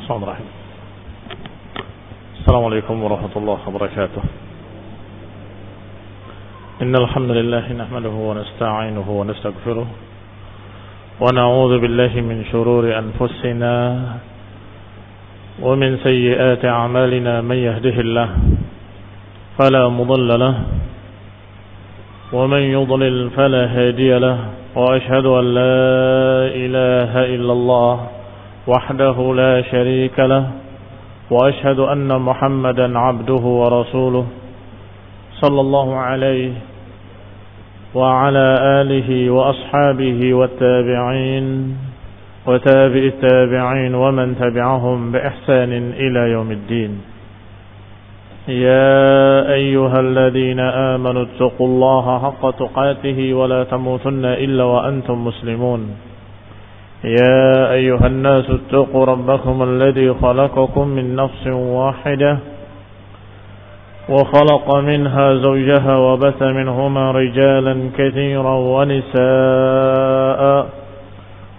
Bismillahirrahmanirrahim. Assalamualaikum warahmatullahi wabarakatuh. Innal hamdalillah nahmaduhu wa nasta'inuhu wa nastaghfiruh wa na'udzu billahi min shururi anfusina wa min sayyiati a'malina man yahdihillahu fala mudilla lahu wa man yudlil fala hadiya lahu wa ashhadu an la ilaha illallah وحده لا شريك له وأشهد أن محمدا عبده ورسوله صلى الله عليه وعلى آله وأصحابه والتابعين وتابع التابعين ومن تبعهم بإحسان إلى يوم الدين. يا أيها الذين آمنوا اتقوا الله حق تقاته ولا تموتن إلا وأنتم مسلمون. يا أيها الناس اتقوا ربكم الذي خلقكم من نفس واحدة وخلق منها زوجها وبث منهما رجالا كثيرا ونساء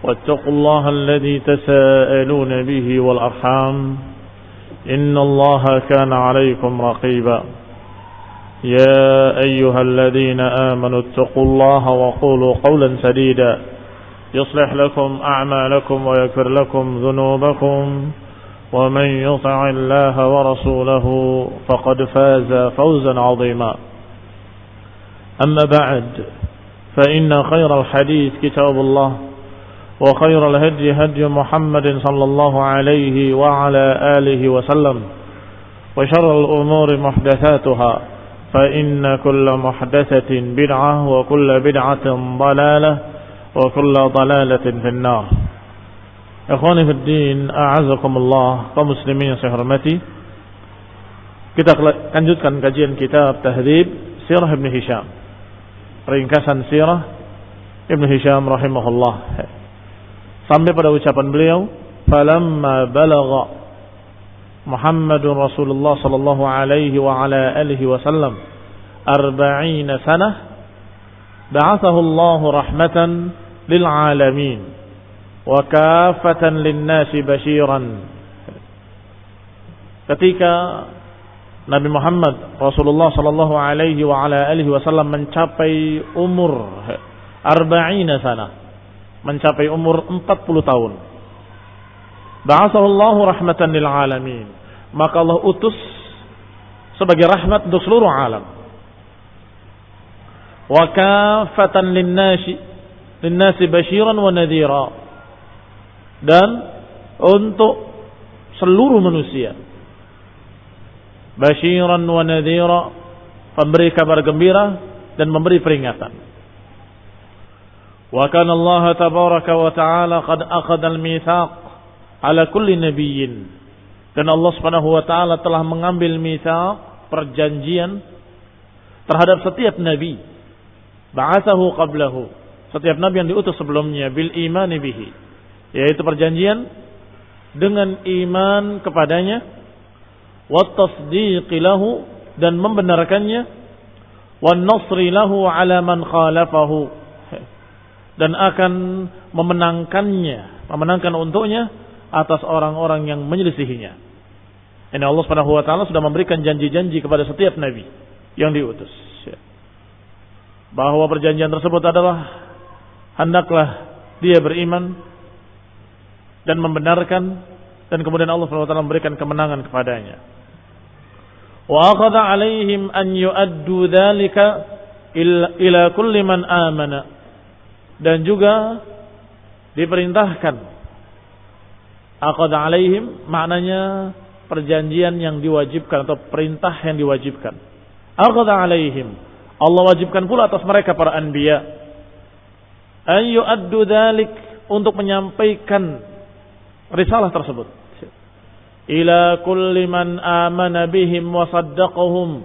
واتقوا الله الذي تساءلون به والأرحام إن الله كان عليكم رقيبا. يا أيها الذين آمنوا اتقوا الله وقولوا قولا سديدا يصلح لكم أعمالكم ويغفر لكم ذنوبكم ومن يطع الله ورسوله فقد فاز فوزا عظيما. أما بعد فإن خير الحديث كتاب الله وخير الهدي هدي محمد صلى الله عليه وعلى آله وسلم وشر الأمور محدثاتها فإن كل محدثة بدعة وكل بدعة ضلالة wa kullu dalalatin finnar. Ikhwani fid din, a'azzakumullah, kaum muslimin yang saya hormati. Kita lanjutkan kajian kitab Tahdhib Sirah Ibn Hisham. Ringkasan Sirah Ibn Hisham rahimahullah. Sampai pada ucapan beliau, "Falamma balagha Muhammadur Rasulullah sallallahu alaihi wa ala alihi wasallam 40 sanah, ba'athahu Allah rahmatan lil'alamin wa kafatan linnasi basyiran." Ketika Nabi Muhammad Rasulullah sallallahu alaihi wa ala alihi wasallam mencapai umur 40 sana, mencapai umur 40 tahun, ba'athahu Allah rahmatan lil'alamin, maka Allah utus sebagai rahmat untuk seluruh alam. Wa kafatan linnasi basyiran wa nadhira, dan untuk seluruh manusia, basyiran wa nadhira, pemberi kabar gembira dan memberi peringatan. Wa kana Allah tabaraka wa ta'ala qad akhadha al-mitsaq ala kulli nabiyyin, dan Allah Subhanahu wa ta'ala telah mengambil mitsaq, perjanjian terhadap setiap nabi, ba'athahu qablahu, setiap nabi yang diutus sebelumnya, bil imani bihi, yaitu perjanjian dengan iman kepadanya, wat tasdiqi lahu, dan membenarkannya, wan nasri lahu ala man khalafahu, dan akan memenangkan untuknya atas orang-orang yang menyelisihinya. Ini Allah Subhanahu wa taala sudah memberikan janji-janji kepada setiap nabi yang diutus, bahwa perjanjian tersebut adalah hendaklah dia beriman dan membenarkan, dan kemudian Allah SWT memberikan kemenangan kepadanya. Wa akhadha alaihim an yu'addu dzalika ila kulli man amana, dan juga diperintahkan, akhadha alaihim maknanya perjanjian yang diwajibkan atau perintah yang diwajibkan. Akhadha alaihim, Allah wajibkan pula atas mereka para anbiya, an yu'addu dzalik, untuk menyampaikan risalah tersebut, ila kulli man amana bihim wa saddaqahum,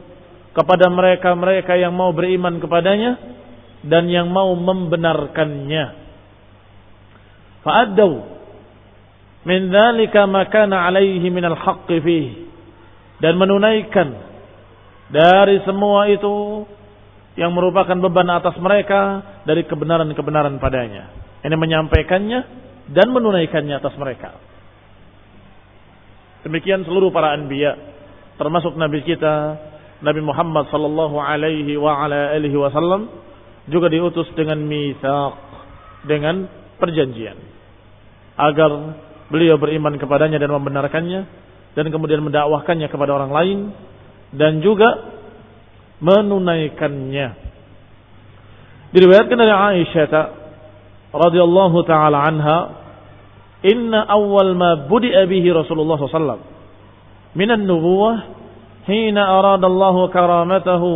kepada mereka-mereka yang mau beriman kepadanya dan yang mau membenarkannya. Fa'addu min dzalika ma kana alaihi minal haqqi fihi, dan menunaikan dari semua itu yang merupakan beban atas mereka dari kebenaran-kebenaran padanya. Ini menyampaikannya dan menunaikannya atas mereka. Demikian seluruh para anbiya, termasuk nabi kita Nabi Muhammad sallallahu alaihi wa ala alihi wasallam juga diutus dengan mitsaq, dengan perjanjian agar beliau beriman kepadanya dan membenarkannya dan kemudian mendakwahkannya kepada orang lain dan juga menunaikannya. Diriwayatkan dari Aisyah radhiyallahu taala anha, inna awwal ma budi'a bihi Rasulullah sallallahu alaihi wasallam minan nubuwah hina arada Allah karamatahu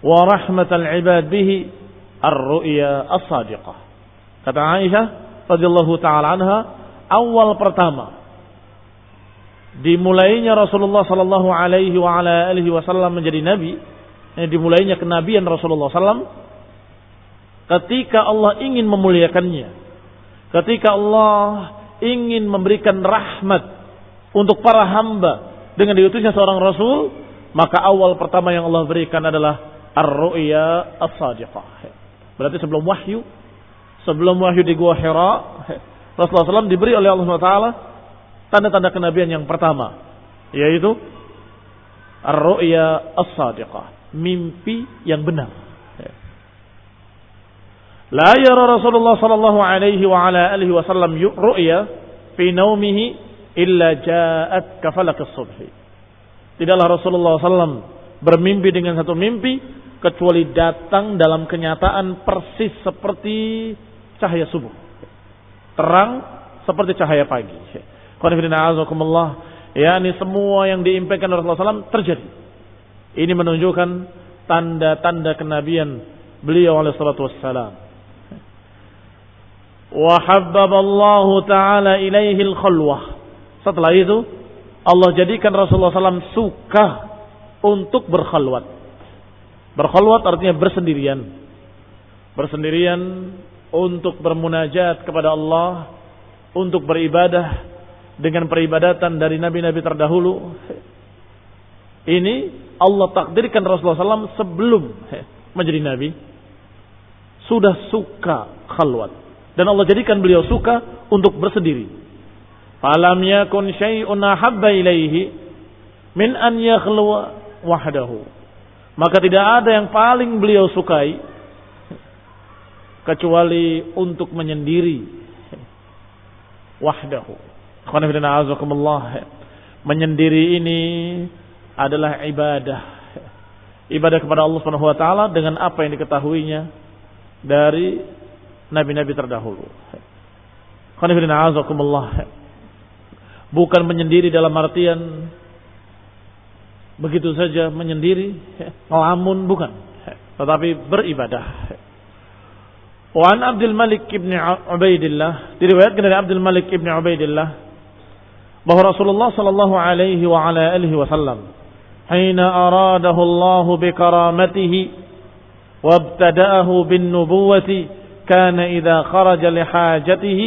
wa rahmatal ibad bihi ar-ru'ya as-sadiqah. Kata Aisyah radhiyallahu taala anha, awal pertama dimulainya Rasulullah sallallahu alaihi wa ala alihi wasallam menjadi nabi, dimulainya kenabian Rasulullah sallam ketika Allah ingin memuliakannya, ketika Allah ingin memberikan rahmat untuk para hamba dengan diutusnya seorang rasul, maka awal pertama yang Allah berikan adalah ar-ru'ya as-sadiqah. Berarti sebelum wahyu di Gua Hira, Rasulullah SAW diberi oleh Allah SWT tanda-tanda kenabian yang pertama, yaitu ar-ru'ya as-sadiqah, mimpi yang benar. La yara Rasulullah sallallahu alaihi wa ala alihi wasallam ru'ya fi naumihi illa ja'at kafalak as-subhi. Tidaklah Rasulullah SAW bermimpi dengan satu mimpi kecuali datang dalam kenyataan persis seperti cahaya subuh, terang seperti cahaya pagi. Yani semua yang diimpikan Rasulullah SAW terjadi. Ini menunjukkan tanda-tanda kenabian beliau alaihi salatu wassalam. Wa habbaballahu ta'ala ilaihi al-khalwah. Setelah itu Allah jadikan Rasulullah SAW suka untuk berkhalwat. Berkhalwat artinya bersendirian. Bersendirian untuk bermunajat kepada Allah, untuk beribadah dengan peribadatan dari nabi-nabi terdahulu. Ini Allah takdirkan Rasulullah SAW sebelum menjadi nabi sudah suka khalwat. Dan Allah jadikan beliau suka untuk bersendiri. Falam yakun syai'un ahabba ilaihi min an yakhluwa wahdahu. Maka tidak ada yang paling beliau sukai kecuali untuk menyendiri wahdahu. Menyendiri ini adalah ibadah. Ibadah kepada Allah Subhanahu wa taala dengan apa yang diketahuinya dari nabi-nabi terdahulu. Bukan menyendiri dalam artian begitu saja menyendiri, ngelamun, bukan, tetapi beribadah. Wa an Abdul Malik ibn Ubaidillah, diriwayatkan dari Abdul Malik ibn Ubaidillah bahwa Rasulullah sallallahu alaihi wa ala alihi wasallam hina aradahu Allah bi karamatihi wa ibtada'ahu bin nubuwati kana idza kharaja li hajatihi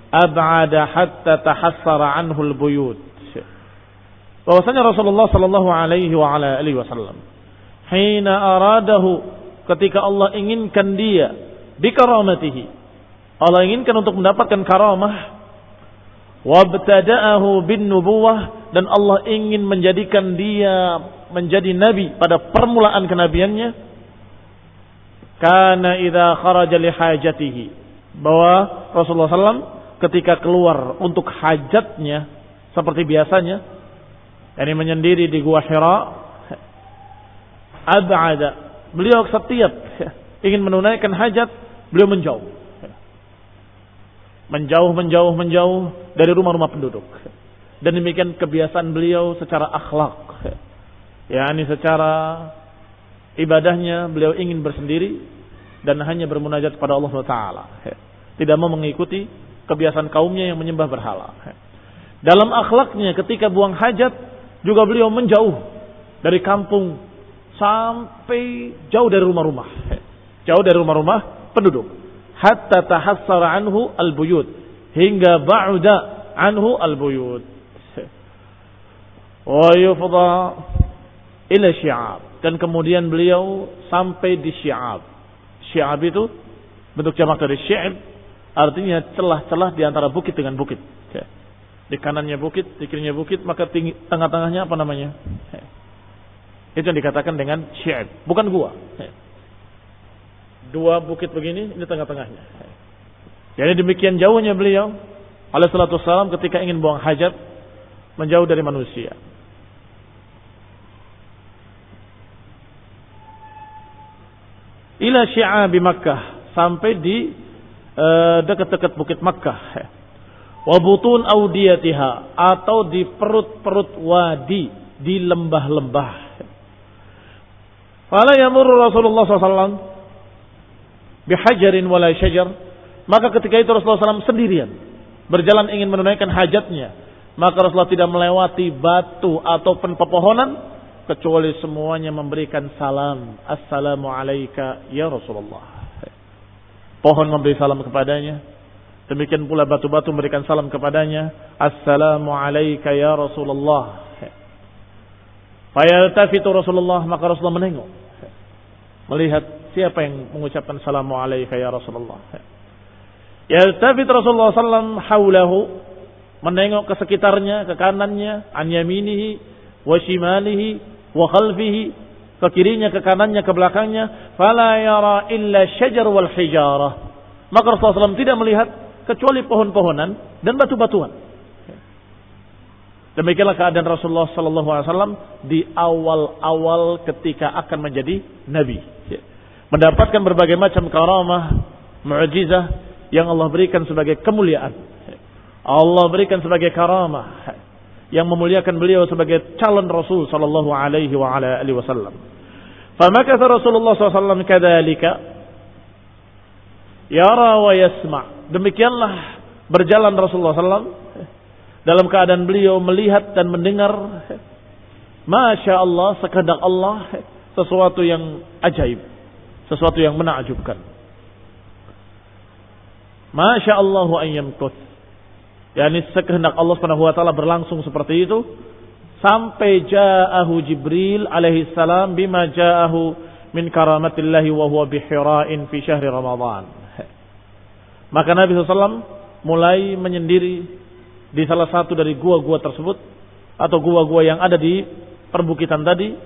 ab'ada hatta tahassara anhu al-buyut. Bahwasanya Rasulullah sallallahu alaihi wa ala alihi wasallam hina aradahu, ketika Allah inginkan dia bi karamatihi, Allah inginkan untuk mendapatkan karamah, wabtada'ahu bin nubuwah, dan Allah ingin menjadikan dia menjadi nabi pada permulaan kenabiannya. Kana idza kharaja li hajatihi, bahwa Rasulullah SAW ketika keluar untuk hajatnya seperti biasanya, yakni menyendiri di Gua Hira, ab'ada, beliau setiap ingin menunaikan hajat, beliau menjauh dari rumah-rumah penduduk. Dan demikian kebiasaan beliau secara akhlak, yakni secara ibadahnya beliau ingin bersendiri dan hanya bermunajat kepada Allah Taala. Tidak mau mengikuti kebiasaan kaumnya yang menyembah berhala. Dalam akhlaknya ketika buang hajat juga beliau menjauh dari kampung sampai jauh dari rumah-rumah. Jauh dari rumah-rumah penduduk. Hatta tahassara anhu al-buyut, hingga ba'uda anhu al-buyut. Wa yufdha ila syi'ab, dan kemudian beliau sampai di syi'ab. Syi'ab itu bentuk jamak dari syi'ab, artinya celah-celah di antara bukit dengan bukit. Di kanannya bukit, di kirinya bukit, maka tengah-tengahnya apa namanya? Itu yang dikatakan dengan syi'ab, bukan gua. Dua bukit begini, ini tengah-tengahnya. Jadi demikian jauhnya beliau alaihi salatu wassalam ketika ingin buang hajat, menjauh dari manusia. Ila syi'abi Makkah, sampai di dekat-dekat bukit Makkah. Wa butun audiyatiha, atau di perut-perut wadi, di lembah-lembah. Fala yamurru Rasulullah SAW bihajarin wala syajar, maka ketika itu Rasulullah SAW sendirian berjalan ingin menunaikan hajatnya, maka Rasulullah tidak melewati batu ataupun pepohonan kecuali semuanya memberikan salam, assalamu alayka ya Rasulullah. Pohon memberi salam kepadanya, demikian pula batu-batu memberikan salam kepadanya, assalamu alayka ya Rasulullah. Fayaltafitu Rasulullah, maka Rasulullah menengok, melihat siapa yang mengucapkan salamu alayka ya Rasulullah. Yaltafit Rasulullah sallam haulahu, menengok ke sekitarnya, ke kanannya, an yaminihi wa shimalihi wa khalfihi, ke kirinya, ke kanannya, ke belakangnya. Fala yara illa syajar wal hijarah, maka Rasulullah SAW tidak melihat kecuali pohon-pohonan dan batu-batuan. Demikianlah keadaan Rasulullah SAW di awal-awal ketika akan menjadi Nabi, mendapatkan berbagai macam karamah, mu'jizah yang Allah berikan sebagai kemuliaan. Allah berikan sebagai karamah yang memuliakan beliau sebagai calon Rasul sallallahu alaihi wa ala alihi wasallam. Famakatha Rasulullah SAW kadzalika yara wa yasma'. Demikianlah berjalan Rasulullah SAW dalam keadaan beliau melihat dan mendengar, masya Allah, sekehendak Allah, sesuatu yang ajaib, sesuatu yang menakjubkan. Masya Allah an yamkuth, yakni sekehendak Allah Subhanahu wa taala berlangsung seperti itu sampai ja'ahu Jibril alaihi salam bima ja'ahu min karamatillahi wa huwa bi Hira'in fi syahri Ramadan. Maka Nabi SAW mulai menyendiri di salah satu dari gua-gua tersebut, atau gua-gua yang ada di perbukitan tadi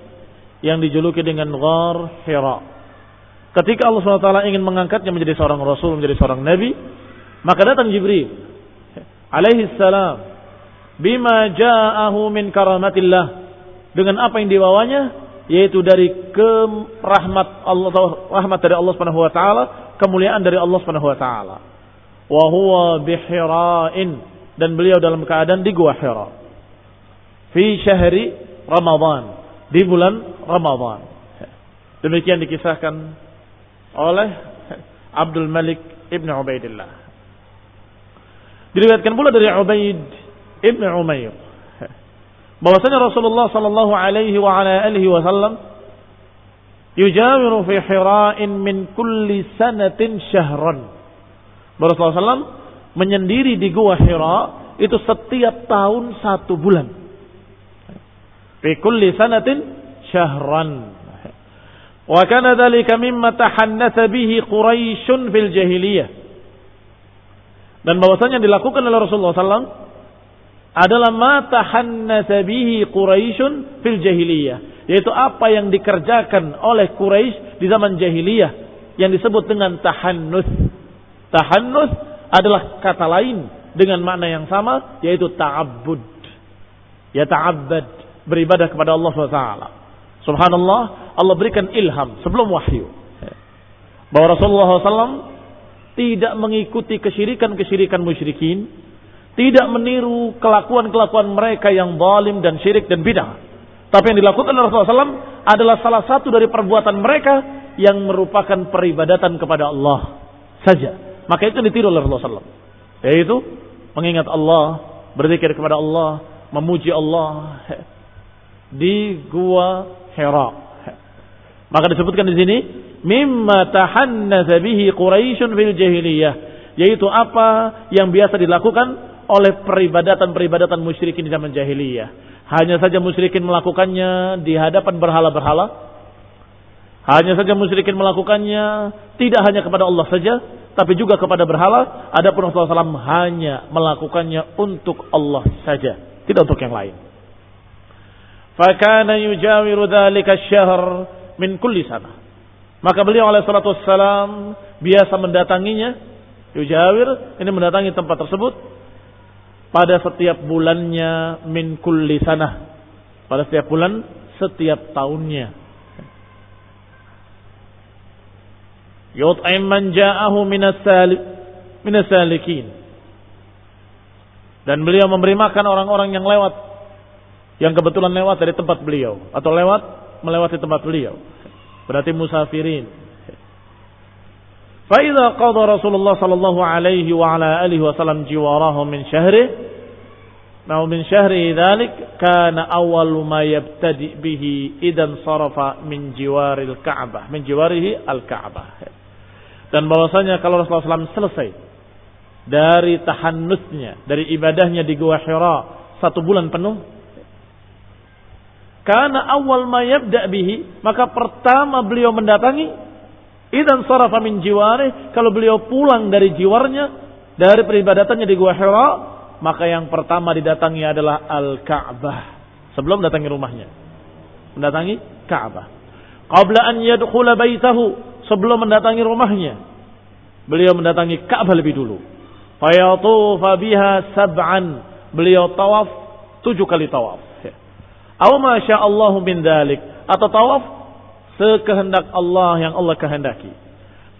yang dijuluki dengan Ghar Hira. Ketika Allah SWT ingin mengangkatnya menjadi seorang Rasul, menjadi seorang Nabi, maka datang Jibril alaihi salam bima ja'ahu min karamatillah, dengan apa yang dibawanya, yaitu dari rahmat Allah, rahmat dari Allah Subhanahu wa taala, kemuliaan dari Allah Subhanahu wa taala. Wa huwa bi Hira'in, dan beliau dalam keadaan di gua Hira. Fi syahri Ramadan, di bulan Ramadan. Demikian dikisahkan oleh Abdul Malik ibn Ubaidillah. Diriwayatkan pula dari Ubaid ibn Umair bahwasanya Rasulullah sallallahu alaihi wa ala alihi wasallam yujawiru fi Hira'in min kulli sanatin syahran. Rasulullah SAW menyendiri di gua Hira itu setiap tahun 1 bulan. Fi kulli sanatin syahran. Wa kana dzalika mimma tahannatha bihi Quraisyun fil jahiliyah. Dan bahwasanya dilakukan oleh Rasulullah SAW adalah ma tahannatha bihi Quraisyun fil jahiliyah, yaitu apa yang dikerjakan oleh Quraisy di zaman jahiliyah yang disebut dengan tahannuts. Tahannuts adalah kata lain dengan makna yang sama, yaitu ta'abbud. Ya ta'abbad, beribadah kepada Allah SWT. Subhanallah, Allah berikan ilham sebelum wahyu bahwa Rasulullah SAW tidak mengikuti kesyirikan-kesyirikan musyrikin, tidak meniru kelakuan-kelakuan mereka yang zalim dan syirik dan bidah. Tapi yang dilakukan oleh Rasulullah SAW adalah salah satu dari perbuatan mereka yang merupakan peribadatan kepada Allah saja. Maka itu ditiru oleh Rasulullah SAW, yaitu mengingat Allah, berzikir kepada Allah, memuji Allah di gua Hira. Maka disebutkan di sini mimma tahannatha bihi Quraisyun fil jahiliyah, yaitu apa yang biasa dilakukan oleh peribadatan-peribadatan musyrikin di zaman jahiliyah. Hanya saja musyrikin melakukannya di hadapan berhala-berhala. Hanya saja musyrikin melakukannya tidak hanya kepada Allah saja, tapi juga kepada berhala. Adapun Rasulullah SAW hanya melakukannya untuk Allah saja, tidak untuk yang lain. Fakana yujawiru dzalika asy-syahr min kulli sanah. Maka beliau alaihi salatu wassalam biasa mendatanginya, yujawir, ini mendatangi tempat tersebut pada setiap bulannya, min kulli sanah, pada setiap bulan, setiap tahunnya. Yut'im man ja'ahu minas salikin. Dan beliau memberi makan orang-orang yang lewat, yang kebetulan lewat dari tempat beliau, atau melewati tempat beliau, berarti musafirin. Fa idza qada Rasulullah sallallahu alaihi wa ala alihi wasallam jiwarahu min syahri dzalik kana awwalu ma yabtadi bihi idan sarafa min jiwaril Ka'bah, min jiwarihi al-Ka'bah. Dan bahwasanya kalau Rasulullah SAW selesai dari tahannusnya, dari ibadahnya di Gua Hira 1 bulan penuh, karena awal ma yabda bihi, maka pertama beliau mendatangi, idan sarafa min jiwari, kalau beliau pulang dari jiwarnya, dari peribadatannya di Gua Hira, maka yang pertama didatangi adalah Al-Ka'bah, sebelum datangi rumahnya, mendatangi Ka'bah. Qabla an yadkhula baitahu, sebelum mendatangi rumahnya, beliau mendatangi Ka'bah lebih dulu. Fayatufa biha 7, beliau tawaf 7 kali tawaf. Aw ma syaa Allah min dzalik, atau tawaf sekehendak Allah yang Allah kehendaki.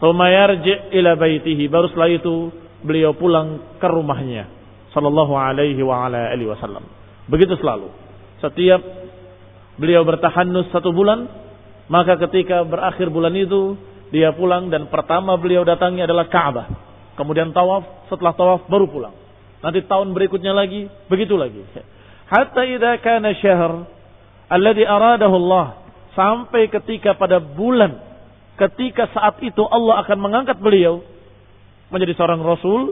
Tsumma yarji' ila baitihi, baru setelah itu beliau pulang ke rumahnya sallallahu alaihi wa ala alihi wasallam. Begitu selalu. Setiap beliau bertahannus 1 bulan, maka ketika berakhir bulan itu dia pulang, dan pertama beliau datangi adalah Ka'bah. Kemudian tawaf, setelah tawaf baru pulang. Nanti tahun berikutnya lagi, begitu lagi. Hatta idza kana syahr alladhi aradahu Allah, sampai ketika pada bulan, ketika saat itu Allah akan mengangkat beliau menjadi seorang rasul,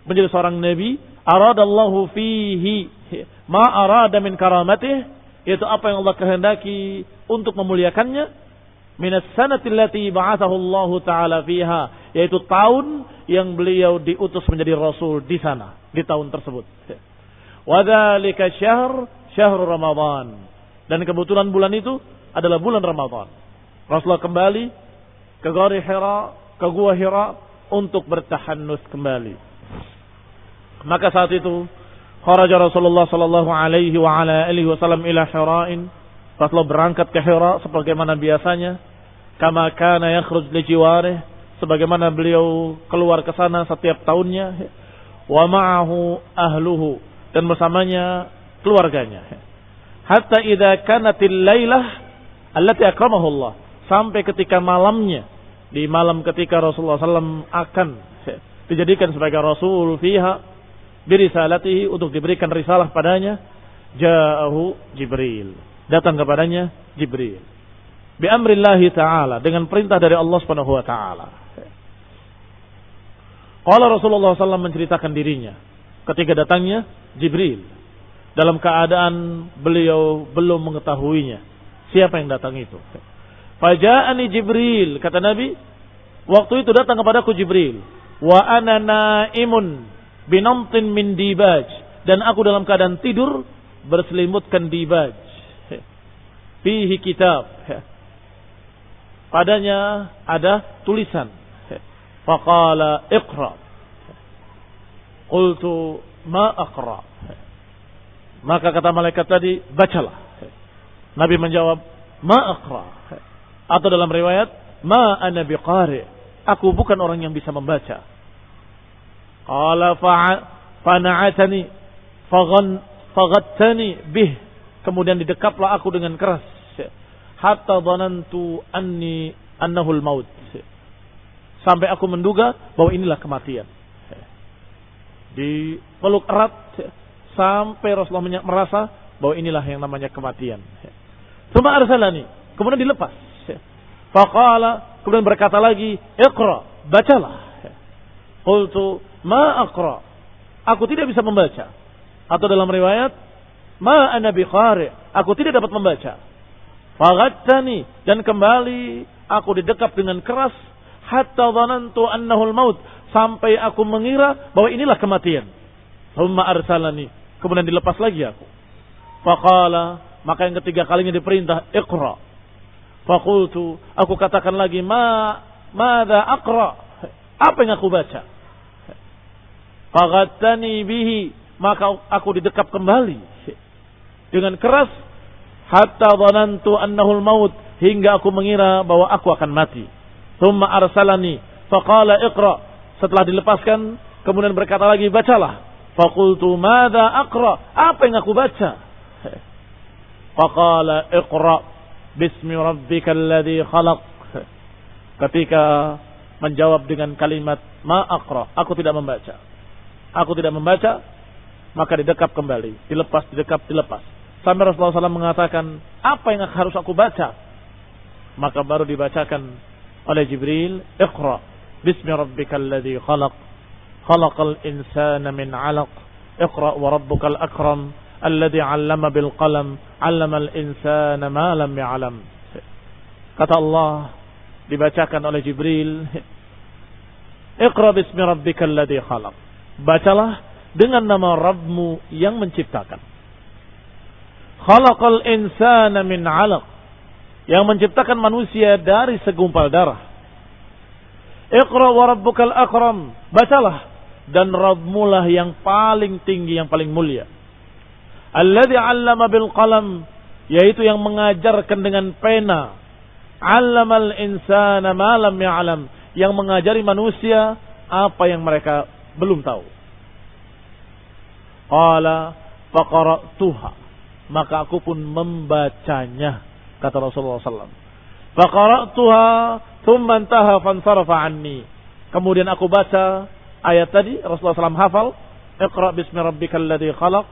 menjadi seorang nabi. Aradallahu fihi ma arada min karamatih, yaitu apa yang Allah kehendaki untuk memuliakannya. Minas sanati allati ba'athahu Allah taala fiha, yaitu tahun yang beliau diutus menjadi rasul di sana, di tahun tersebut. Wa dzalika syahr Ramadan, dan kebetulan bulan itu adalah bulan Ramadan. Rasulullah kembali ke Gua Hira untuk bertahannus kembali. Maka saat itu kharaja Rasulullah sallallahu alaihi wa ala alihi wasallam ila Hira'in, Rasulullah berangkat ke Hira sebagaimana biasanya, kama kana yakhruj li jiwarih, sebagaimana beliau keluar ke sana setiap tahunnya, wa ma'ahu ahluhu, dan bersamanya keluarganya. Hatta idza kanatil lailah allati akramahu Allah, sampai ketika malamnya, di malam ketika Rasulullah SAW akan dijadikan sebagai rasul fiha birisalatihi, untuk diberikan risalah padanya, ja'ahu Jibril, datang kepadanya Jibril, bi amrillahi ta'ala, dengan perintah dari Allah Subhanahu wa taala. Qala Rasulullah SAW menceritakan dirinya ketika datangnya Jibril, dalam keadaan beliau belum mengetahuinya siapa yang datang itu. Faja'ani Jibril, kata Nabi, waktu itu datang kepadaku Jibril, wa ana naimun binamtin min dibaj, dan aku dalam keadaan tidur berselimutkan dibaj, fihi kitab, padanya ada tulisan. Faqala iqra, qultu ma aqra, maka kata malaikat tadi, bacalah. Nabi menjawab, ma aqra, atau dalam riwayat, ma ana biqari, aku bukan orang yang bisa membaca. Qala fana'atani faghattani bih, kemudian didekaplah aku dengan keras, hatta dhanantu annahul maut, sampai aku menduga bahwa inilah kematian. Dipeluk erat sampai Rasulullah merasa bahwa inilah yang namanya kematian. Tsumma arsalani, kemudian dilepas. Faqala, kemudian berkata lagi, iqra, bacalah. Qultu ma aqra, aku tidak bisa membaca. Atau dalam riwayat, ma ana biqari, aku tidak dapat membaca. Faghattani, dan kembali aku didekap dengan keras, hatta dhanantu annahul maut, sampai aku mengira bahwa inilah kematian. Thumma arsalani, kemudian dilepas lagi aku. Faqala, maka yang ketiga kalinya diperintah, iqra. Faqultu, aku katakan lagi, madza aqra? Apa yang aku baca? Faghattani bihi, maka aku didekap kembali dengan keras, hatta dhanantu annahu al-maut, hingga aku mengira bahwa aku akan mati. Thumma arsalani faqala iqra, setelah dilepaskan kemudian berkata lagi, bacalah. Faqultu madza aqra? Apa yang aku baca? Faqala iqra bismi rabbikal ladzi khalaq. Ketika menjawab dengan kalimat ma aqra, aku tidak membaca. Aku tidak membaca, maka didekap kembali, dilepas, didekap, dilepas. Sampai Rasulullah SAW mengatakan, apa yang harus aku baca? Maka baru dibacakan oleh Jibril, iqra bismi rabbikal ladzi khalaq, khalaqal insana min 'alaq, iqra wa rabbukal akram, alladzi 'allama bil qalam, 'allamal insana ma lam ya'lam. Kata Allah, dibacakan oleh Jibril, iqra bismi rabbikal ladzi khalaq. Bacalah dengan nama Rabbmu yang menciptakan. Khalaqal insana min 'alaq, yang menciptakan manusia dari segumpal darah. Iqra wa rabbukal akram, bacalah, dan Rabbmu lah yang paling tinggi, yang paling mulia. Alladzi 'allama bil qalam, yaitu yang mengajarkan dengan pena. 'Allamal insana ma lam ya'lam, yang mengajari manusia apa yang mereka belum tahu. Qala faqara'tuha, maka aku pun membacanya, kata Rasulullah SAW. Faqara'tuha thumma intaha fansarafa anni, kemudian aku baca ayat tadi, Rasulullah SAW hafal, iqra bismi rabbikal ladzi khalaq,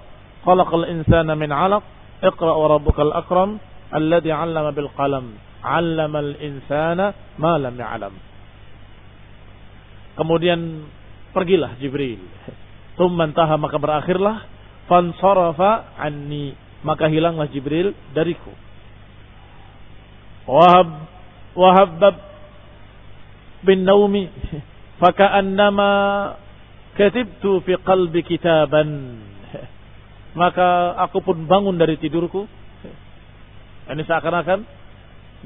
khalaqal insana min 'alaq, iqra wa rabbukal akram, alladzi 'allama bil qalam, 'allamal insana ma lam ya'lam. Kemudian pergilah Jibril. Tsumma intaha, maka berakhirlah, fansarafa anni, maka hilanglah Jibril dariku. Wahabbab bin naumi faka'annama katibtu fi qalbi kitaban, maka aku pun bangun dari tidurku. Ini seakan-akan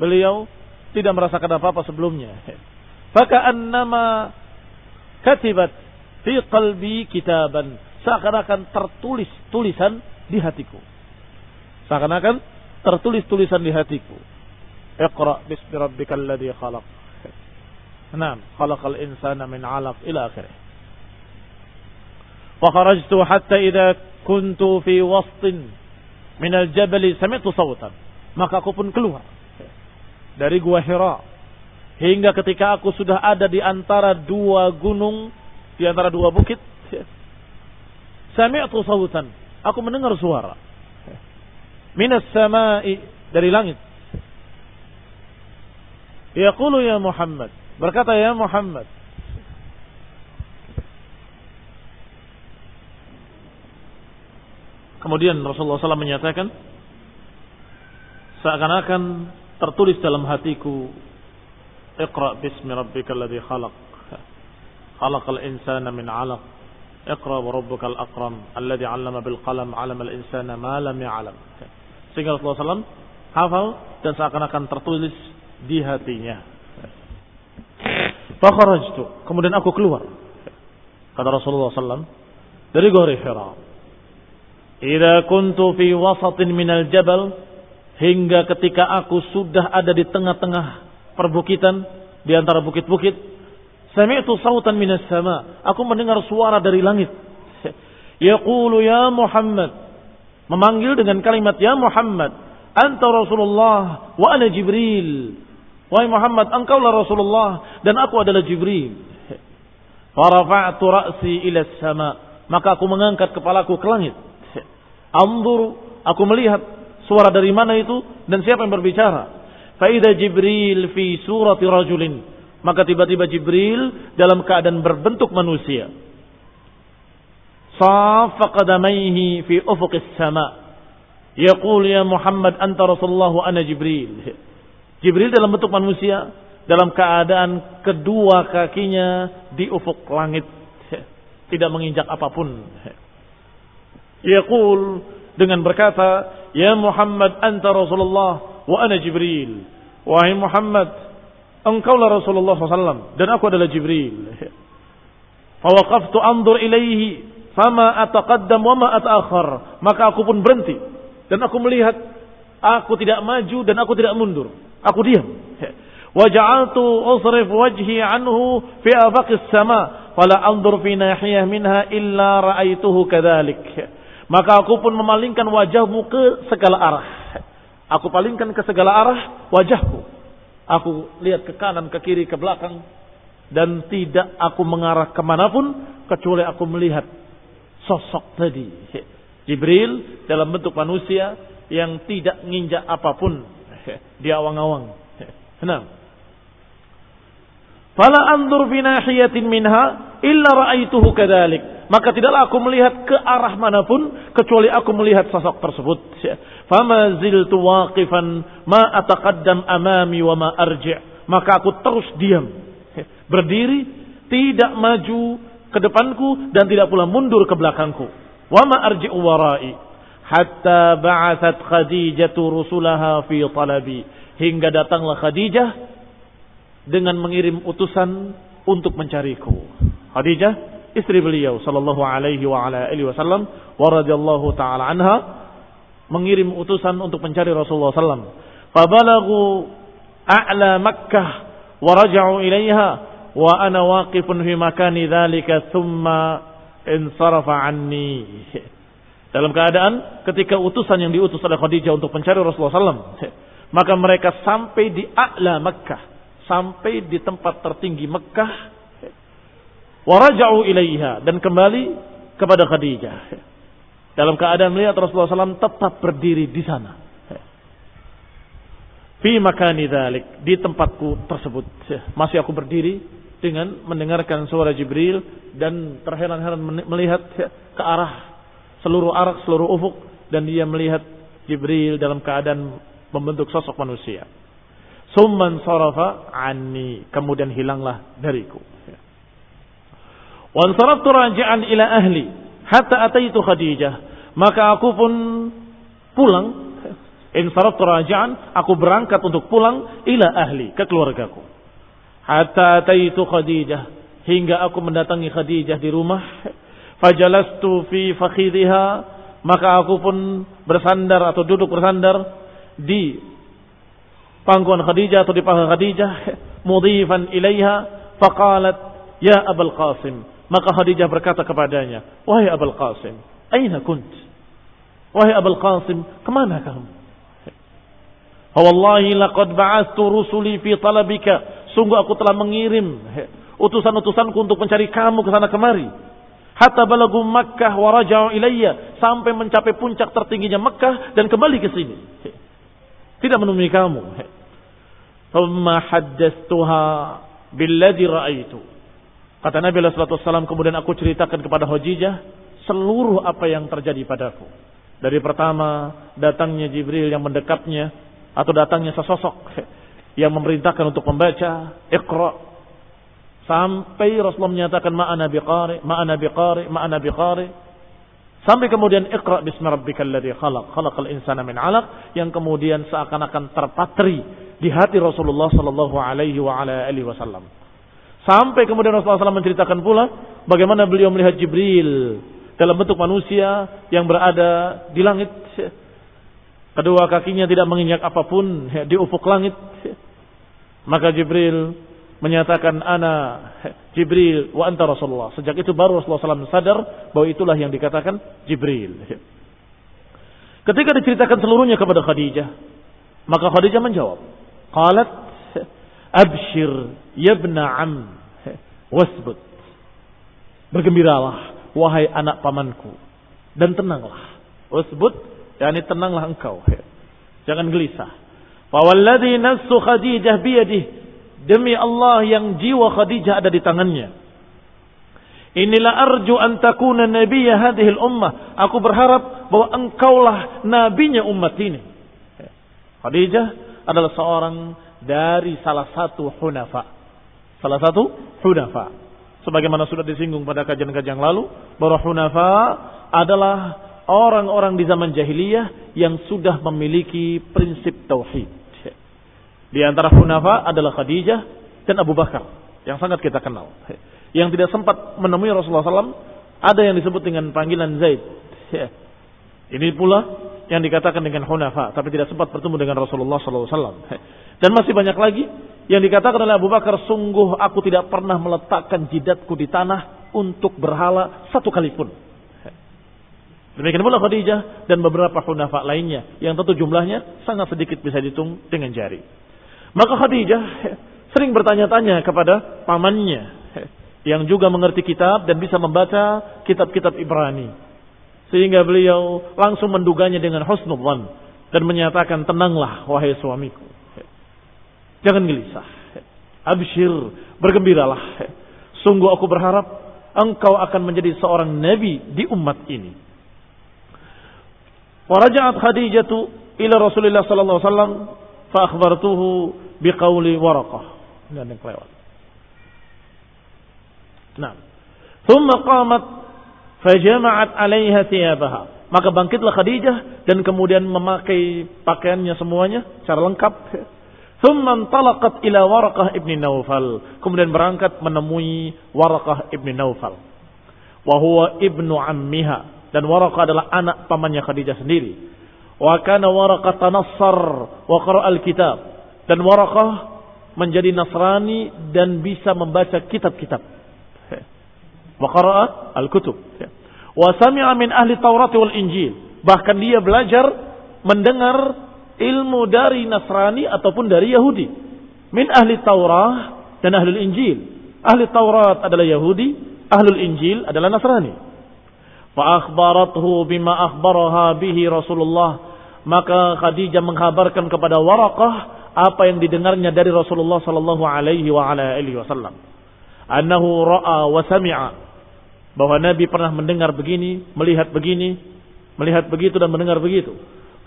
beliau tidak merasakan apa-apa sebelumnya. Faka'annama katibat fi qalbi kitaban, seakan-akan tertulis tulisan di hatiku. Seakan-akan tertulis tulisan di hatiku. Iqra bismi rabbikal ladzi khalaq. Naam, khalaqal insana min 'alaq ila akhirih. Fa kharajtu hatta idza kuntu fi wastin min al-jabal sami'tu sawtan. Maka aku pun keluar dari gua Hira, hingga ketika aku sudah ada di antara dua gunung, di antara dua bukit, sami'tu sawtan, aku mendengar suara minas sama'i, dari langit. Yaqulu ya Muhammad, berkata ya Muhammad. Kemudian Rasulullah SAW menyatakan, seakan-akan tertulis dalam hatiku, iqra bismi rabbikal ladzi khalaq, khalaqal insana min 'alaq, iqra wa rabbukal akram, alladzi 'allama bil qalam, 'allamal insana ma lam ya'lam. Sehingga Rasulullah SAW hafal dan seakan-akan tertulis di hatinya. Fa kharajtu, kemudian aku keluar, kata Rasulullah SAW, dari Gua Hira. Idza kuntu fi wasatin minal jabal, hingga ketika aku sudah ada di tengah-tengah perbukitan, di antara bukit-bukit, sami'tu sautan minas sama, aku mendengar suara dari langit. Yaqulu ya Muhammad, memanggil dengan kalimat ya Muhammad, anta Rasulullah wa ana Jibril. Wahai Muhammad, engkaulah Rasulullah dan aku adalah Jibril. Farafa'tu ra'si ila sama, maka aku mengangkat kepalaku ke langit. Anzur, aku melihat suara dari mana itu dan siapa yang berbicara. Fa idza Jibril fi surati rajulin, maka tiba-tiba Jibril dalam keadaan berbentuk manusia. Safa qadamaihi fi ufuqis sama, yaqul ya Muhammad anta Rasulullah wa ana Jibril. Jibril dalam bentuk manusia dalam keadaan kedua kakinya di ufuk langit, tidak menginjak apapun. Yaqul, dengan berkata, ya Muhammad anta Rasulullah wa ana Jibril. Wahai Muhammad, engkaulah Rasulullah SAW dan aku adalah Jibril. Fawaqaftu anzur ilaihi fama ataqaddam wa ma ataakhir. Maka aku pun berhenti dan aku melihat, aku tidak maju dan aku tidak mundur. Aku diam. Wa ja'altu usrif wajhi anhu fi afaqis sama fala anzur fi nahiyah minha illa ra'aituhu kadzalik. Maka aku pun memalingkan wajahmu ke segala arah. Aku palingkan ke segala arah wajahku. Aku lihat ke kanan, ke kiri, ke belakang. Dan tidak aku mengarah kemanapun kecuali aku melihat sosok tadi. Jibril dalam bentuk manusia yang tidak nginjak apapun di awang-awang. Nah, fala anzur fi nahiyatin minha illa ra'aituhu kadzalik. Maka tidaklah aku melihat ke arah manapun kecuali aku melihat sosok tersebut. Fama ziltu waqifan ma ataqaddam amami wa ma arji'. Maka aku terus diam, berdiri, tidak maju ke depanku dan tidak pula mundur ke belakangku. Wa ma arji'u wara'i hatta ba'athat Khadijatu rusulaha fi talabi. Hingga datanglah Khadijah dengan mengirim utusan untuk mencariku. Khadijah, istri beliau sallallahu alaihi wa ala alihi wasallam wa radhiyallahu taala anha, mengirim utusan untuk mencari Rasulullah sallallahu. Fabalagu a'la Makkah wa raja'u ilaiha wa ana waqifun fi makani dzalika thumma insarafa anni. Dalam keadaan ketika utusan yang diutus oleh Khadijah untuk mencari Rasulullah sallallahu, maka mereka sampai di a'la Makkah, sampai di tempat tertinggi Mekah. Waraja'u ilaiha, dan kembali kepada Khadijah. Dalam keadaan melihat Rasulullah SAW tetap berdiri di sana. Fi makani dzalik, di tempatku tersebut. Masih aku berdiri dengan mendengarkan suara Jibril dan terheran-heran melihat ke seluruh ufuk, dan dia melihat Jibril dalam keadaan membentuk sosok manusia. Summan sarafa anni, kemudian hilanglah dariku. Wa ansaraftu raji'an ila ahli hatta ataitu Khadijah. Maka aku pun pulang. Insaraftu raji'an, aku berangkat untuk pulang ila ahli, ke keluargaku. Hatta ataitu Khadijah, hingga aku mendatangi Khadijah di rumah. Fajalastu fi fakhidhiha, maka aku pun bersandar atau duduk bersandar di pangkuan Khadijah atau di paha Khadijah. Mudhifan ilaiha faqalat ya Abul Qasim. Maka Khadijah berkata kepadanya, wahai Abul Qasim, aina kunt? Wahai Abul Qasim, kemana kamu? Wallahi laqad ba'athtu rusuli fi talabika. Sungguh aku telah mengirim utusan-utusanku untuk mencari kamu ke sana kemari. Hatta balagu Makkah wa raja'u ilayya, sampai mencapai puncak tertingginya Makkah dan kembali ke sini. Tidak menemui kamu. Thumma haddathtuha billadhi ra'aitu. Kata Nabi SAW, kemudian aku ceritakan kepada Khadijah seluruh apa yang terjadi padaku. Dari pertama datangnya Jibril yang mendekapnya, atau datangnya sesosok yang memerintahkan untuk membaca Iqra, sampai Rasulullah menyatakan ma'ana biqari, sampai kemudian Iqra bismi rabbikal ladzi khalaqal insana min 'alaq, yang kemudian seakan-akan terpatri di hati Rasulullah sallallahu alaihi wa ala alihi wasallam. Sampai kemudian Rasulullah SAW menceritakan pula bagaimana beliau melihat Jibril dalam bentuk manusia yang berada di langit. Kedua kakinya tidak menginjak apapun di ufuk langit. Maka Jibril menyatakan, ana Jibril wa anta Rasulullah. Sejak itu baru Rasulullah SAW sadar bahwa itulah yang dikatakan Jibril. Ketika diceritakan seluruhnya kepada Khadijah, maka Khadijah menjawab, qalat abshir yabna am wasbut. Bergembiralah wahai anak pamanku dan tenanglah. Wasbut, yakni tenanglah engkau, jangan gelisah. Fa walladzi nafsu Khadijah biyadihi, demi Allah yang jiwa Khadijah ada di tangannya. Inilah arju an takuna nabiyya hadhil ummah. Aku berharap bahwa engkaulah nabinya umat ini. Khadijah adalah seorang dari salah satu hunafa. Salah satu hunafa. Sebagaimana sudah disinggung pada kajian-kajian lalu, bahwa hunafa adalah orang-orang di zaman jahiliyah yang sudah memiliki prinsip tauhid. Di antara hunafa adalah Khadijah dan Abu Bakar yang sangat kita kenal. Yang tidak sempat menemui Rasulullah SAW, ada yang disebut dengan panggilan Zaid. Ini pula yang dikatakan dengan hunafa, tapi tidak sempat bertemu dengan Rasulullah SAW. Dan masih banyak lagi yang dikatakan oleh Abu Bakar, sungguh aku tidak pernah meletakkan jidatku di tanah untuk berhala satu kali pun. Demikian pula Khadijah dan beberapa hunafa lainnya, yang tentu jumlahnya sangat sedikit, bisa dihitung dengan jari. Maka Khadijah sering bertanya-tanya kepada pamannya, yang juga mengerti kitab dan bisa membaca kitab-kitab Ibrani. Sehingga beliau langsung menduganya dengan husnul dzan dan menyatakan, tenanglah wahai suamiku. Jangan gelisah. Absyir, bergembiralah. Sungguh aku berharap engkau akan menjadi seorang nabi di umat ini. Waraja'at Khadijatu ila Rasulillah sallallahu alaihi wasallam fa akhbartuhu biqauli Waraqah. Ini ada yang kelewat. Nah, thumma qamat fajama'at 'alaiha thiyabaha. Maka bangkitlah Khadijah dan kemudian memakai pakaiannya semuanya secara lengkap. Thumma intalaqat ila Waraqah ibn Naufal. Kemudian berangkat menemui Waraqah ibn Naufal. Wa huwa ibnu ammiha, dan Waraqah adalah anak pamannya Khadijah sendiri. Wa kana Waraqah tanassar wa qara'a al-kitab. Dan Waraqah menjadi Nasrani dan bisa membaca kitab-kitab. Wa qara'a al-kutub. Wa sami'a min ahli Taurat wal Injil. Bahkan dia belajar mendengar ilmu dari Nasrani ataupun dari Yahudi. Min ahli Taurat dan ahli Injil. Ahli Taurat adalah Yahudi, ahli Injil adalah Nasrani. Fa akhbarathu bima akhbaraha bihi Rasulullah. Maka Khadijah menghabarkan kepada Waraqah apa yang didengarnya dari Rasulullah sallallahu alaihi wa ala alihi wasallam. Annahu ra'a wa sami'a, bahwa Nabi pernah mendengar begini, melihat begitu dan mendengar begitu.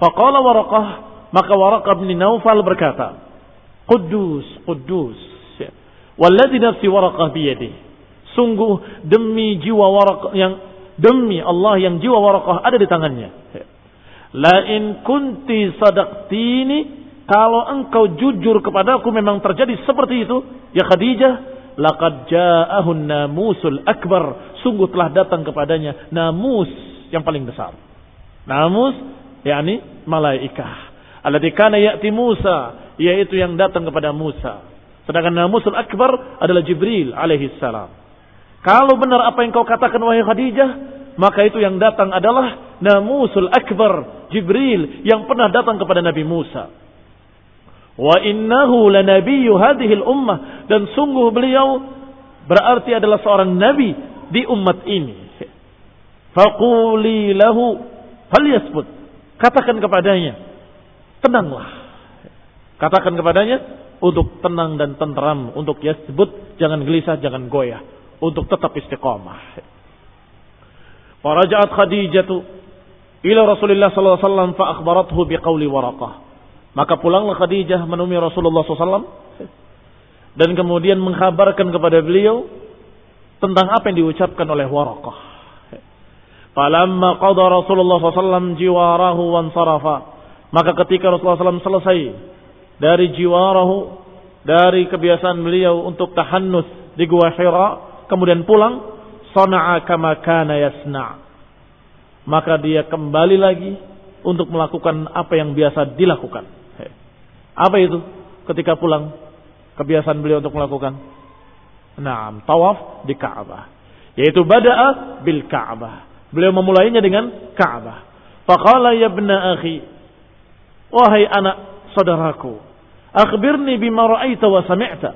Faqala Waraqah, maka Waraqah bin Naufal berkata, Quddus, Quddus, walladzi nafsi Waraqah biyadihi. Sungguh demi Allah yang jiwa Waraqah ada di tangannya. La in kunti sadaqtini, kalau engkau jujur kepadaku memang terjadi seperti itu, ya Khadijah, laqad ja'ahun namusul akbar, sungguh telah datang kepadanya namus yang paling besar. Namus yakni malaikah. Alladzi kana ya'ti Musa, yaitu yang datang kepada Musa. Sedangkan namusul akbar adalah Jibril alaihi salam. Kalau benar apa yang kau katakan wahai Khadijah, maka itu yang datang adalah namusul akbar, Jibril yang pernah datang kepada Nabi Musa. Wa innahu lanabiyyu hadhil ummah, dan sungguh beliau berarti adalah seorang nabi di umat ini. Faquli lahu falyasbut, katakan kepadanya tenanglah. Katakan kepadanya untuk tenang dan tenteram, untuk yasbut, jangan gelisah, jangan goyah, untuk tetap istiqamah. Faraja'at Khadijatu ila Rasulillah sallallahu alaihi wasallam fa akhbarathu biqauli Waraqah. Maka pulanglah Khadijah menemui Rasulullah SAW dan kemudian mengkabarkan kepada beliau tentang apa yang diucapkan oleh Waraqah. Falamma qada Rasulullah SAW jiwarahu wansarafa, maka ketika Rasulullah SAW selesai dari jiwarahu, dari kebiasaan beliau untuk tahannus di Gua Hira, kemudian pulang, sana'a kama kana yasna', maka dia kembali lagi untuk melakukan apa yang biasa dilakukan. Apa itu ketika pulang? Kebiasaan beliau untuk melakukan tawaf di Ka'bah, yaitu bada'a bil Ka'bah. Beliau memulainya dengan Ka'bah. Faqala ya ibna akhi, wahai anak saudaraku, akhbirni bima ra'aita wa sami'ta.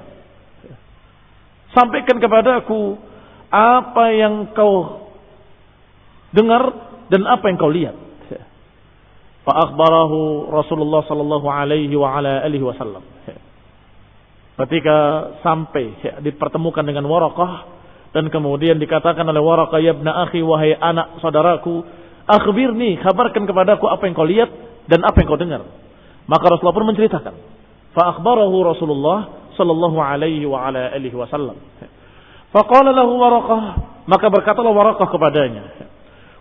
Sampaikan kepadaku apa yang kau dengar dan apa yang kau lihat. Fa akhbarahu Rasulullah sallallahu alaihi wa ala alihi wasallam. Ketika sampai dipertemukan dengan Waraqah dan kemudian dikatakan oleh Waraqah, ya ibna akhi, wahai anak saudaraku, akhbirni, kabarkan kepadaku apa yang kau lihat dan apa yang kau dengar. Maka Rasulullah pun menceritakan Fa akhbarahu Rasulullah sallallahu alaihi wa ala alihi wasallam. Faqala lahu Waraqah, maka berkatalah Waraqah kepadanya,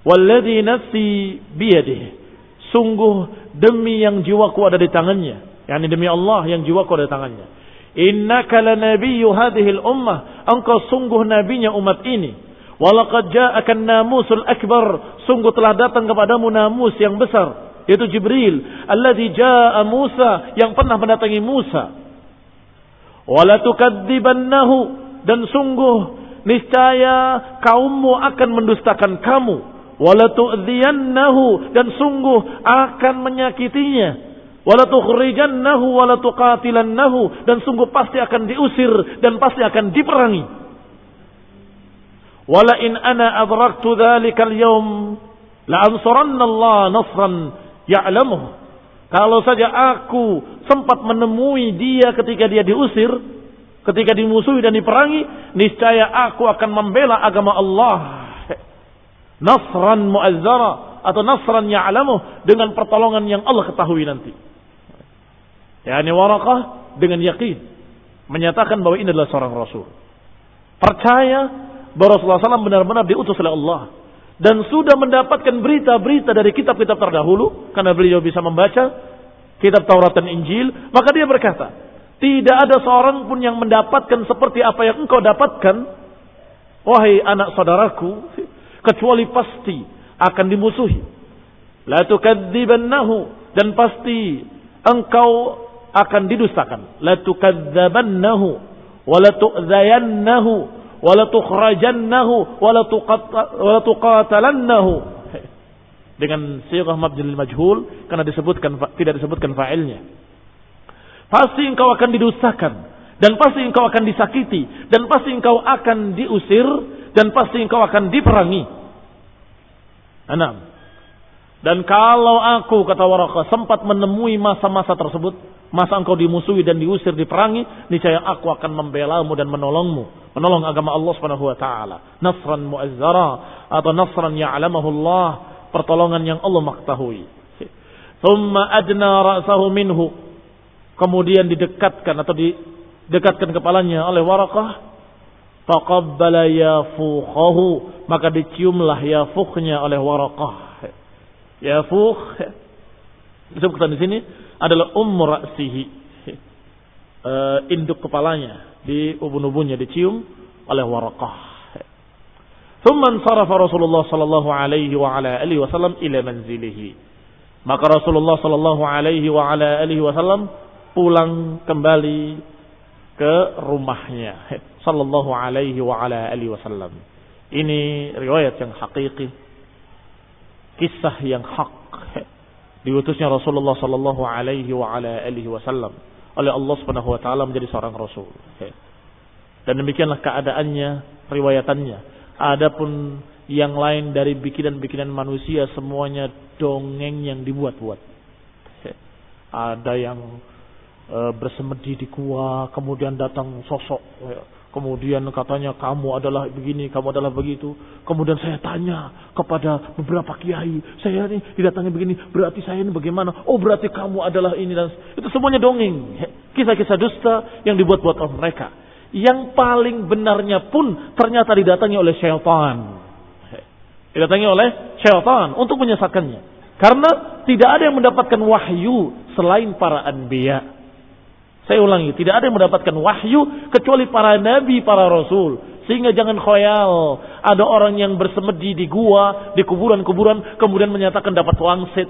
"Walladzi nafsi biyadihi, sungguh demi yang jiwaku ada di tangannya, yakni demi Allah yang jiwaku ada di tangannya. Innaka lanabiyyu hadhil ummah, engkau sungguh nabinya umat ini. Walaqad ja'aka an-namusul akbar, sungguh telah datang kepadamu namus yang besar, yaitu Jibril, alladzi jaa'a Musa, yang pernah mendatangi Musa. Wala tukadzibannahu, dan sungguh niscaya kaummu akan mendustakan kamu. Wala tu'dhiyannahu, dan sungguh akan menyakitinya. Wala tukhrijannahu wala tuqatilannahu, dan sungguh pasti akan diusir dan pasti akan diperangi. Wala in ana adraktu dzalikal yaum la ansuranna Allah nasran ya'lamuh. Kalau saja aku sempat menemui dia ketika dia diusir, ketika dimusuhi dan diperangi, niscaya aku akan membela agama Allah. Nasran mu'azzara, atau nasran ya'lamuh, dengan pertolongan yang Allah ketahui nanti. Yani Waraqah dengan yakin menyatakan bahwa ini adalah seorang Rasul. Percaya bahwa Rasulullah SAW benar-benar diutus oleh Allah. Dan sudah mendapatkan berita-berita dari kitab-kitab terdahulu. Karena beliau bisa membaca kitab Taurat dan Injil. Maka dia berkata, tidak ada seorang pun yang mendapatkan seperti apa yang engkau dapatkan, wahai anak saudaraku, kecuali pasti akan dimusuhi. La tukadzibannahu, dan pasti engkau akan didustakan. La tukadzibannahu wa la tu'dzayannahu wala tukhrajannahu wala tuqatalannahu, dengan sighah mabdul majhul karena tidak disebutkan fa'ilnya. Pasti engkau akan didustakan, dan pasti engkau akan disakiti, dan pasti engkau akan diusir, dan pasti engkau akan diperangi. Dan kalau aku, kata Waraqah, sempat menemui masa-masa tersebut, masa engkau dimusuhi dan diusir, diperangi, niscaya aku akan membelamu dan menolongmu, menolong agama Allah Subhanahu wa taala. Nasran mu'azzara, atau nasran ya'lamahu Allah, pertolongan yang Allah mengetahui. Thumma adna ra'sahu minhu, kemudian didekatkan kepalanya oleh Waraqah. Faqabbala yafukhahu, maka diciumlah yafukhnya oleh Waraqah. Yafukh disebutkan di sini adalah ra'sihi, induk kepalanya, di ubun-ubunnya dicium oleh Waraqah. Thumma ansarafa Rasulullah sallallahu alaihi wa ala alihi wasallam ila manzilihi, maka Rasulullah sallallahu alaihi wa ala alihi wasallam pulang kembali ke rumahnya sallallahu alaihi wa ala alihi wasallam. Ini riwayat yang hakiki, kisah yang hak, diutusnya Rasulullah sallallahu alaihi wa ala alihi wasallam oleh Allah Subhanahu wa taala menjadi seorang rasul. Dan demikianlah keadaannya, riwayatannya. Adapun yang lain dari bikinan-bikinan manusia semuanya dongeng yang dibuat-buat. Ada yang bersemedi di gua, kemudian datang sosok, kemudian katanya kamu adalah begini, kamu adalah begitu. Kemudian saya tanya kepada beberapa kiai, saya ini didatangi begini, berarti saya ini bagaimana? Oh, berarti kamu adalah ini, dan itu semuanya dongeng, kisah-kisah dusta yang dibuat-buat oleh mereka. Yang paling benarnya pun ternyata didatangi oleh syaitan. Didatangi oleh syaitan untuk menyesatkannya. Karena tidak ada yang mendapatkan wahyu selain para anbiya. Saya ulangi, tidak ada yang mendapatkan wahyu kecuali para nabi, para rasul. Sehingga jangan khayal ada orang yang bersemedi di gua, di kuburan-kuburan, kemudian menyatakan dapat wangsit,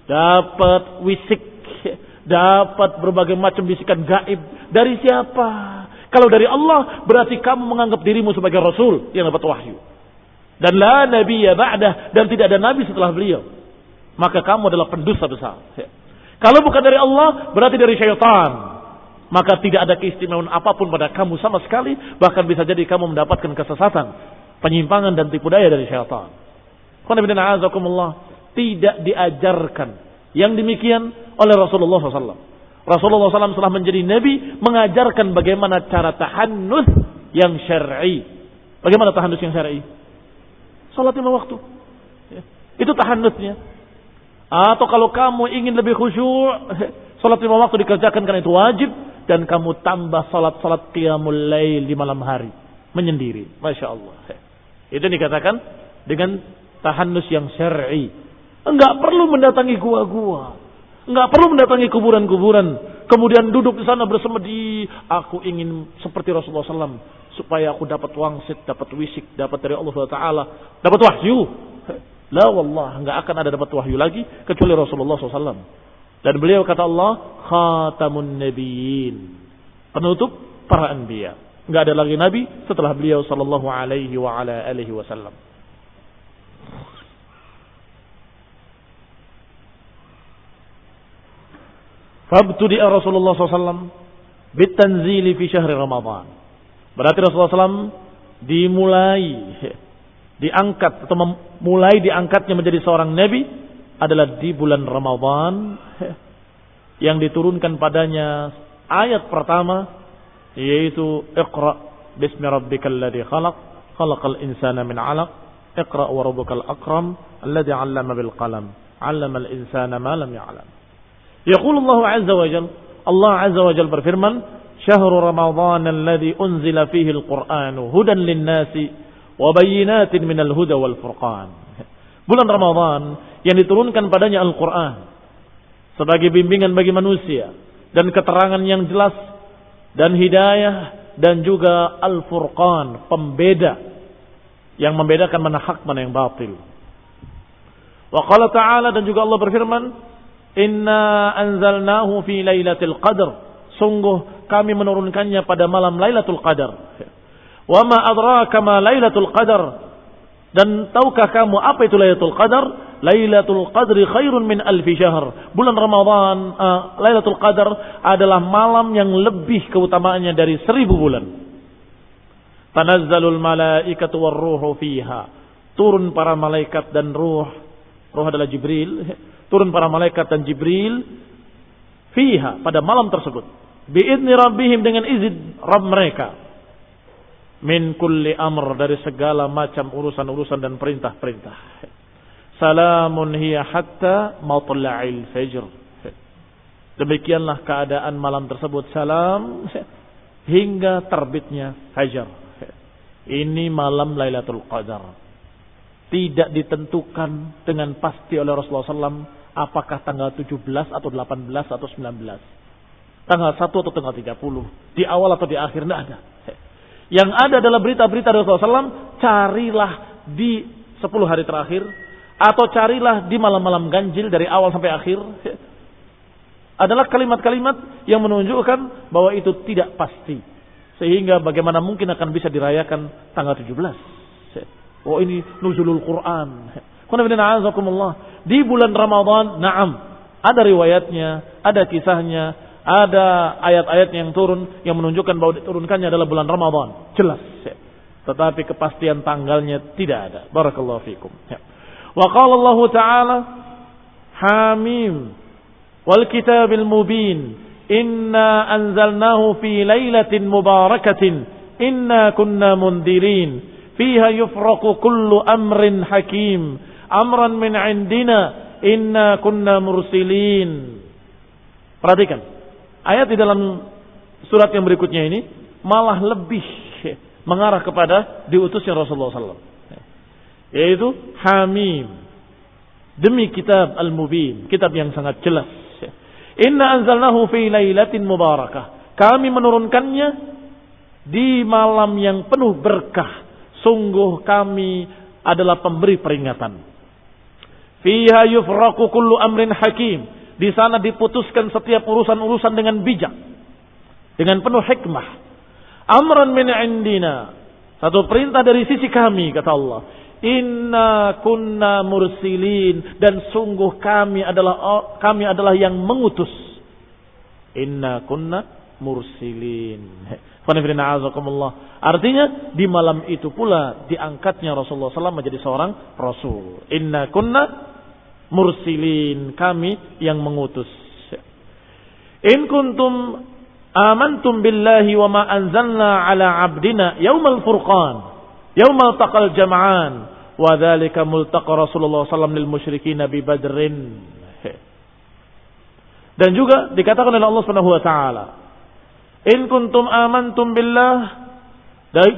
dapat wisik, dapat berbagai macam bisikan gaib. Dari siapa? Kalau dari Allah, berarti kamu menganggap dirimu sebagai rasul yang dapat wahyu. Dan la nabiyya ba'dah, dan tidak ada nabi setelah beliau. Maka kamu adalah pendusta besar. Kalau bukan dari Allah, berarti dari syaitan. Maka tidak ada keistimewaan apapun pada kamu sama sekali. Bahkan bisa jadi kamu mendapatkan kesesatan, penyimpangan dan tipu daya dari syaitan. Tidak diajarkan yang demikian oleh Rasulullah SAW. Rasulullah SAW setelah menjadi Nabi, mengajarkan bagaimana cara tahannus yang syar'i. Bagaimana tahannus yang syar'i? Salat 5 waktu. Itu tahannusnya. Atau kalau kamu ingin lebih khusyuk, Salat 5 waktu dikerjakan karena itu wajib. Dan kamu tambah salat-salat qiyamul lail di malam hari. Menyendiri. Masya Allah. Itu dikatakan dengan tahannus yang syar'i. Enggak perlu mendatangi gua-gua. Enggak perlu mendatangi kuburan-kuburan. Kemudian duduk di sana bersemedi. Aku ingin seperti Rasulullah SAW. Supaya aku dapat wangsit, dapat wisik, dapat dari Allah Ta'ala. Dapat wahyu. La wallah. Enggak akan ada dapat wahyu lagi. Kecuali Rasulullah SAW. Dan beliau kata Allah, khatamun nabiyyin. Penutup para anbiya. Enggak ada lagi nabi setelah beliau sallallahu alaihi wa ala alihi wasallam. Fabtudi'a Rasulullah SAW bitanzili fi syahri Ramadan. Berarti Rasulullah SAW diangkat atau mulai diangkatnya menjadi seorang nabi adalah di bulan Ramadan yang diturunkan padanya ayat pertama yaitu Iqra bismi rabbikal ladzi khalaq khalaqal insana min 'alaq Iqra wa rabbukal akram alladzi 'allama bil qalam 'allamal insana ma lam ya'lam. Yaqulu Allah 'azza wa jalla, Allah 'azza wa jalla berfirman, "Syahrul Ramadan alladzi unzila fihi al-Qur'anu hudan lin-nasi wa bayyinatin minal huda wal furqan." Bulan Ramadan yang diturunkan padanya Al-Quran sebagai bimbingan bagi manusia dan keterangan yang jelas dan hidayah dan juga Al-Furqan, pembeda yang membedakan mana hak mana yang batil. Wa qala ta'ala, dan juga Allah berfirman, "Inna anzalnahu fi lailatul qadar." Sungguh kami menurunkannya pada malam Lailatul Qadar. Wa ma adraka ma Lailatul Qadar. Dan tahukah kamu apa itu Lailatul Qadar? Lailatul Qadri khairun min alfi syahr. Bulan Ramadan, Lailatul Qadar adalah malam yang lebih keutamaannya dari 1000 bulan. Tanazzalul malaikatu warruhu fiha. Turun para malaikat dan ruh. Ruh adalah Jibril. Turun para malaikat dan Jibril fiha, pada malam tersebut. Bi'idni rabbihim, dengan izin Rabb mereka. Min kulli amr, dari segala macam urusan-urusan dan perintah-perintah. Salamun hiya hatta matla'il fajr. Demikianlah keadaan malam tersebut, salam hingga terbitnya fajar. Ini malam Lailatul Qadar. Tidak ditentukan dengan pasti oleh Rasulullah SAW apakah tanggal 17 atau 18 atau 19. Tanggal 1 atau tanggal 30. Di awal atau di akhir, tidak ada. Yang ada adalah berita-berita dari Rasulullah SAW. Carilah di 10 hari terakhir. Atau carilah di malam-malam ganjil dari awal sampai akhir. Adalah kalimat-kalimat yang menunjukkan bahwa itu tidak pasti. Sehingga bagaimana mungkin akan bisa dirayakan tanggal 17. Oh, ini nuzulul Quran. Di bulan Ramadan, na'am. Ada riwayatnya, ada kisahnya. Ada ayat-ayat yang turun yang menunjukkan bahwa diturunkannya adalah bulan Ramadan. Jelas. Tetapi kepastian tanggalnya tidak ada. Barakallahu fikum. Wa qala Allah Ta'ala, Hamim wal kitabil mubin, inna anzalnahu fi lailatin mubarakatin, inna kunna mundirin, fiha yufraqu kullu amrin hakim, amran min indina, inna kunna mursilin. Perhatikan. Ayat di dalam surat yang berikutnya ini malah lebih mengarah kepada diutusnya Rasulullah SAW. Yaitu Hamim. Demi kitab Al-Mubin. Kitab yang sangat jelas. Inna anzalnahu fi lailatin mubarakah. Kami menurunkannya di malam yang penuh berkah. Sungguh kami adalah pemberi peringatan. Fiha yufraqu kullu amrin hakim. Di sana diputuskan setiap urusan-urusan dengan bijak. Dengan penuh hikmah. Amran min indina. Satu perintah dari sisi kami, kata Allah. Inna kunna mursilin. Dan sungguh kami adalah yang mengutus. Inna kunna mursilin. Artinya di malam itu pula diangkatnya Rasulullah SAW menjadi seorang Rasul. Inna kunna mursilin, kami yang mengutus. In kuntum amantum billahi wa ma anzalna ala abdina yaumal furqan yaumal taqal jam'an wa dzalika multaqa Rasulullah sallallahu alaihi wasallam lil musyrikin bi Badrin. Dan juga dikatakan oleh Allah Subhanahu wa taala, "In kuntum amantum billah,"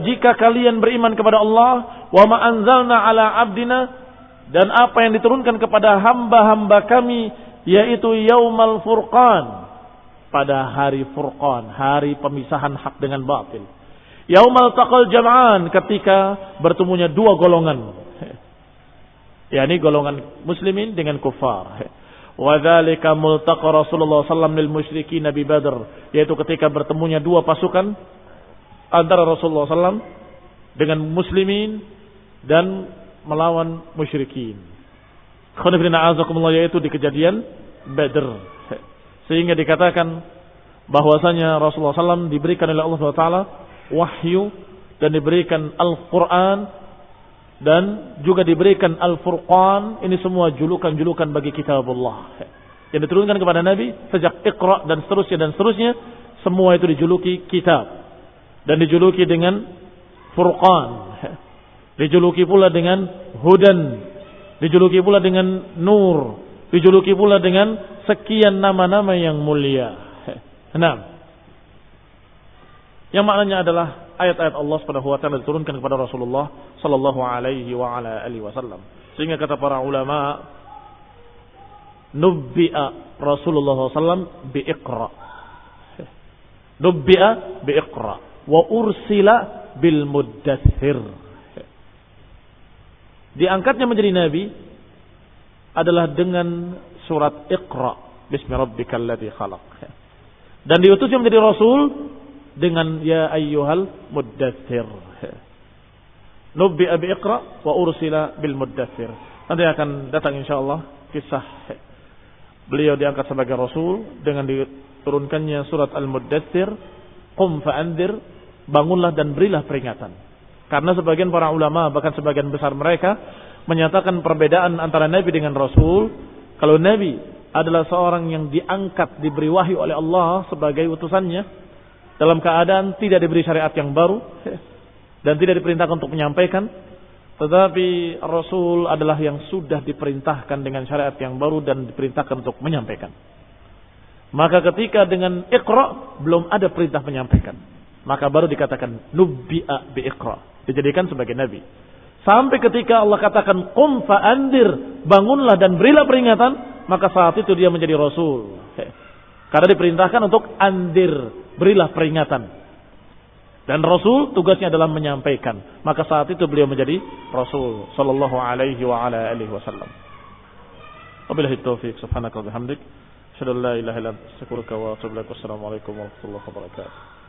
jika kalian beriman kepada Allah, "wa ma anzalna ala abdina," dan apa yang diturunkan kepada hamba-hamba kami, yaitu yaumal furqan, pada hari furqan, hari pemisahan hak dengan batil. Yaumal taqal jam'an, ketika bertemunya dua golongan, yakni golongan muslimin dengan kufar. Wa dzalika multaqa Rasulullah sallallahu alaihi wasallam lil musyrikin bi Badr, yaitu ketika bertemunya dua pasukan antara Rasulullah SAW dengan muslimin dan melawan musyrikin. Khonifina azakumullah, yaitu di kejadian Badr. Sehingga dikatakan bahwasanya Rasulullah SAW diberikan oleh Allah SWT wahyu dan diberikan Al-Quran dan juga diberikan Al-Furqan. Ini semua julukan-julukan bagi kitabullah yang diturunkan kepada Nabi sejak Iqra dan seterusnya. Semua itu dijuluki kitab dan dijuluki dengan Furqan, dijuluki pula dengan Hudan, dijuluki pula dengan Nur, dijuluki pula dengan sekian nama-nama yang mulia. Nah, yang maknanya adalah ayat-ayat Allah Subhanahu wa taala diturunkan kepada Rasulullah sallallahu alaihi wa ala alihi wasallam. Sehingga kata para ulama, nubbi'a Rasulullah sallallahu alaihi wasallam bi Iqra. Nubbi'a bi Iqra wa ursila bil Muddatsir. Diangkatnya menjadi nabi adalah dengan surat Iqra, bismi rabbikal ladzi khalaq. Dan diutusnya menjadi rasul dengan ya ayyuhal muddatsir. Nubbi'a bi Iqra wa ursila bil Muddatsir. Nanti akan datang insyaallah kisah beliau diangkat sebagai rasul dengan diturunkannya surat Al-Muddatsir, qum fa'andzir, bangunlah dan berilah peringatan. Karena sebagian para ulama, bahkan sebagian besar mereka menyatakan perbedaan antara nabi dengan rasul. Kalau nabi adalah seorang yang diangkat, diberi wahyu oleh Allah sebagai utusannya, dalam keadaan tidak diberi syariat yang baru dan tidak diperintahkan untuk menyampaikan. Tetapi Rasul adalah yang sudah diperintahkan dengan syariat yang baru dan diperintahkan untuk menyampaikan. Maka ketika dengan Iqra belum ada perintah menyampaikan, maka baru dikatakan nubbi'a bi Iqra, dijadikan sebagai nabi. Sampai ketika Allah katakan qum fa'andir, bangunlah dan berilah peringatan, maka saat itu dia menjadi Rasul. Karena diperintahkan untuk andir, berilah peringatan. Dan Rasul tugasnya adalah menyampaikan. Maka saat itu beliau menjadi Rasul sallallahu alaihi wa ala alihi wasallam. Wabillahi taufiq, subhanaka wa bihamdik, asyhadu an la ilaha illa anta, astaghfiruka wa atubu ilaik. Wassalamu alaikum warahmatullahi wabarakatuh.